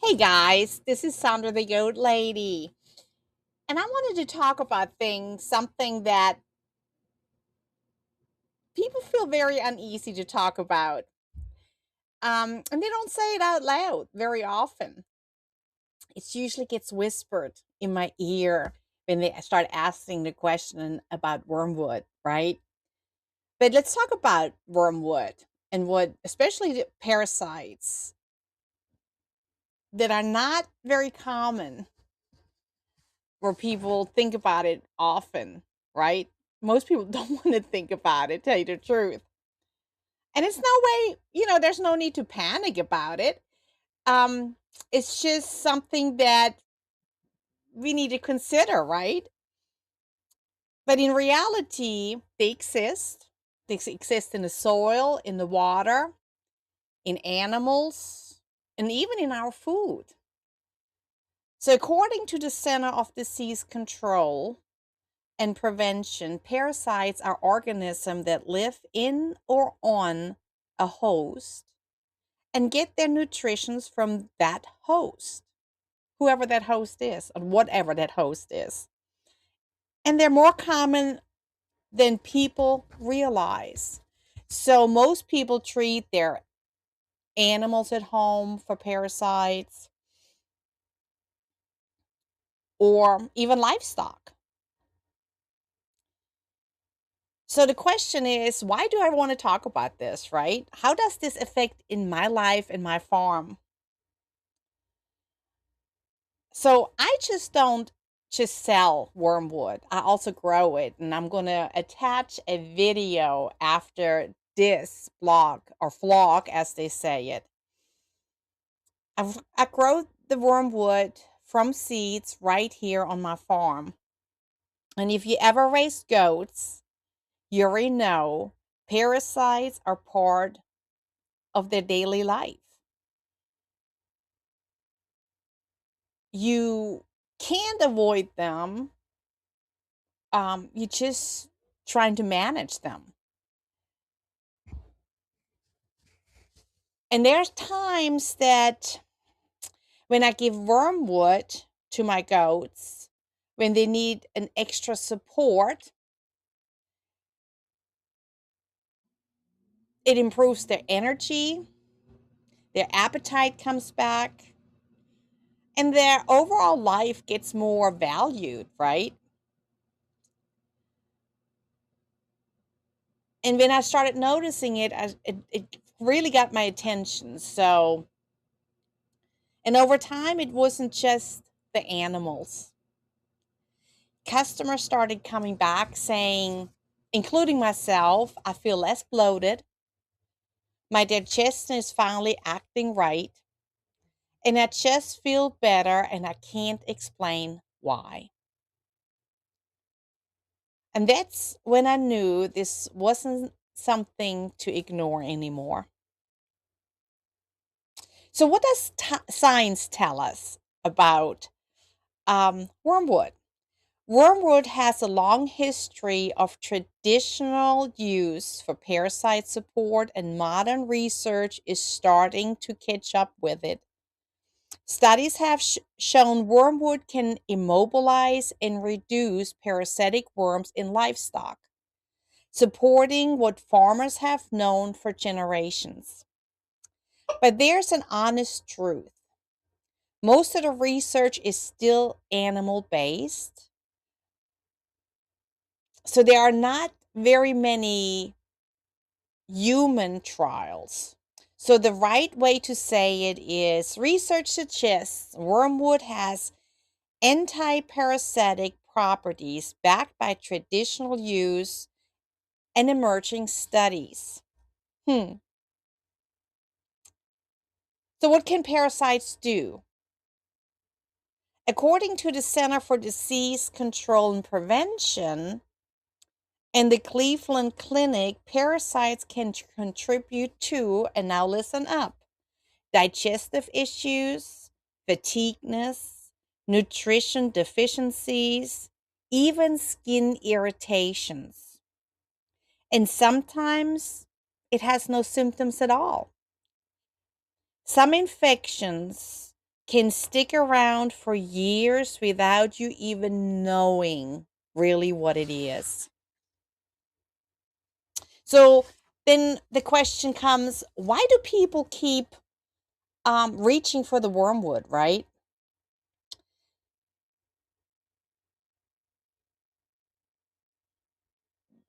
Hey guys, this is Sandra the Goat Lady, and I wanted to talk about something that people feel very uneasy to talk about. And they don't say it out loud very often. It usually gets whispered in my ear when they start asking the question about wormwood, right? But let's talk about wormwood and what, especially the parasites that are not very common where people think about it often, right? Most people don't want to think about it, tell you the truth. And it's no way, there's no need to panic about it. Um, it's just something that we need to consider, right? But in reality, they exist. They exist in the soil, in the water, in animals, and even in our food. So, according to the Center of Disease Control and Prevention, parasites are organisms that live in or on a host and get their nutrition from that host, whoever that host is, or whatever that host is. And they're more common than people realize. So, most people treat their animals at home for parasites or even livestock. So the question is, why do I want to talk about this, right? How does this affect in my life and my farm? So I just don't just sell wormwood. I also grow it, and I'm going to attach a video after this blog or vlog as they say it. I grow the wormwood from seeds right here on my farm. And if you ever raise goats, you already know parasites are part of their daily life. You can't avoid them. You just trying to manage them. And there's times that when I give wormwood to my goats, when they need an extra support, it improves their energy, their appetite comes back, and their overall life gets more valued, right? And when I started noticing it, it really got my attention. So, and over time, it wasn't just the animals. Customers started coming back saying, including myself, I feel less bloated. My digestion is finally acting right. And I just feel better, and I can't explain why. And that's when I knew this wasn't something to ignore anymore. So, what does science tell us about wormwood? Wormwood has a long history of traditional use for parasite support, and modern research is starting to catch up with it. Studies have shown wormwood can immobilize and reduce parasitic worms in livestock, supporting what farmers have known for generations. But there's an honest truth. Most of the research is still animal based. So there are not very many human trials. So the right way to say it is research suggests wormwood has anti-parasitic properties backed by traditional use and emerging studies. So what can parasites do? According to the Center for Disease Control and Prevention and the Cleveland Clinic, parasites can contribute to, and now listen up, digestive issues, fatigueness, nutrition deficiencies, even skin irritations. And sometimes it has no symptoms at all. Some infections can stick around for years without you even knowing really what it is. So then the question comes, why do people keep reaching for the wormwood, right?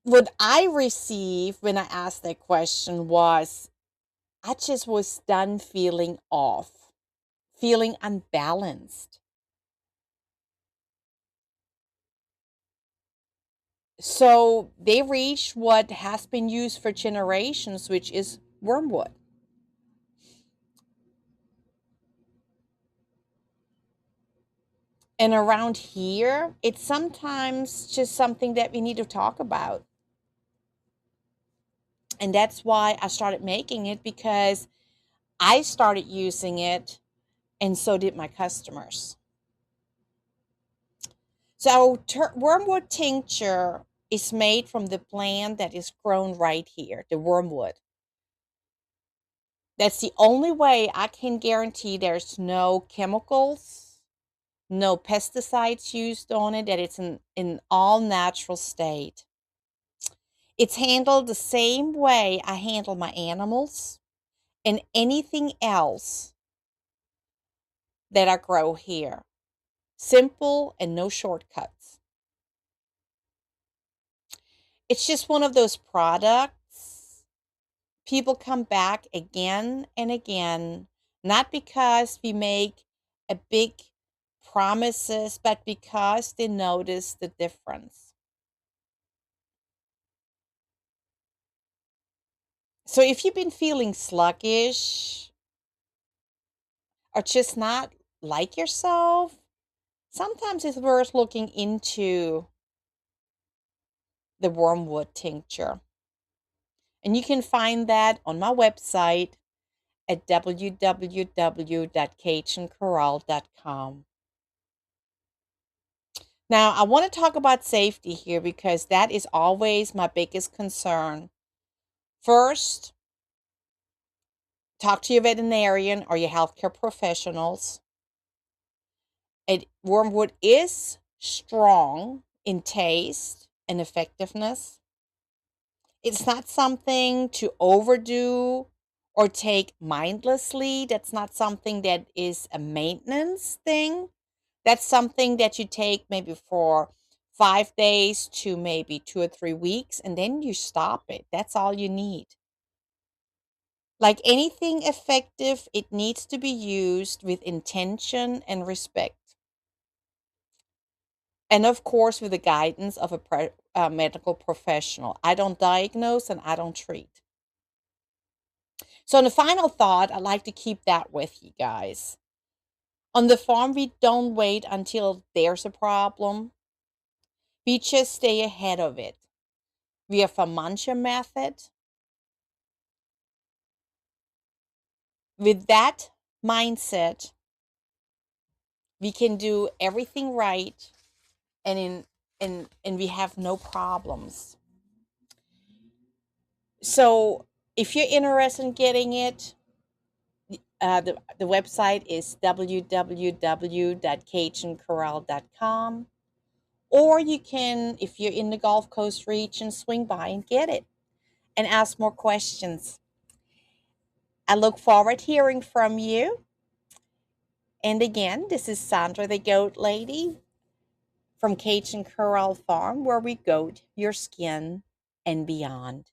What I received when I asked that question was I just was done feeling off, feeling unbalanced. So they reached what has been used for generations, which is wormwood. And around here, it's sometimes just something that we need to talk about. And that's why I started making it, because I started using it and so did my customers. So wormwood tincture is made from the plant that is grown right here, the wormwood. That's the only way I can guarantee there's no chemicals, no pesticides used on it, that it's in all natural state. It's handled the same way I handle my animals and anything else that I grow here. Simple and no shortcuts. It's just one of those products people come back again and again, not because we make a big promises, but because they notice the difference. So if you've been feeling sluggish or just not like yourself, sometimes it's worth looking into the wormwood tincture. And you can find that on my website at www.cajuncorral.com. Now, I want to talk about safety here because that is always my biggest concern. First, talk to your veterinarian or your healthcare professionals. Wormwood is strong in taste and effectiveness. It's not something to overdo or take mindlessly. That's not something that is a maintenance thing. That's something that you take maybe for 5 days to maybe 2 or 3 weeks, and then you stop it. That's all you need. Like anything effective, it needs to be used with intention and respect. And of course, with the guidance of a medical professional. I don't diagnose and I don't treat. So, in the final thought, I'd like to keep that with you guys. On the farm, we don't wait until there's a problem, we just stay ahead of it. We have a mancha method. With that mindset, we can do everything right and we have no problems. So if you're interested in getting it, the website is www.cajuncorral.com. Or you can, if you're in the Gulf Coast region, swing by and get it and ask more questions. I look forward to hearing from you. And again, this is Sandra the Goat Lady from Cajun Corral Farm, where we goat your skin and beyond.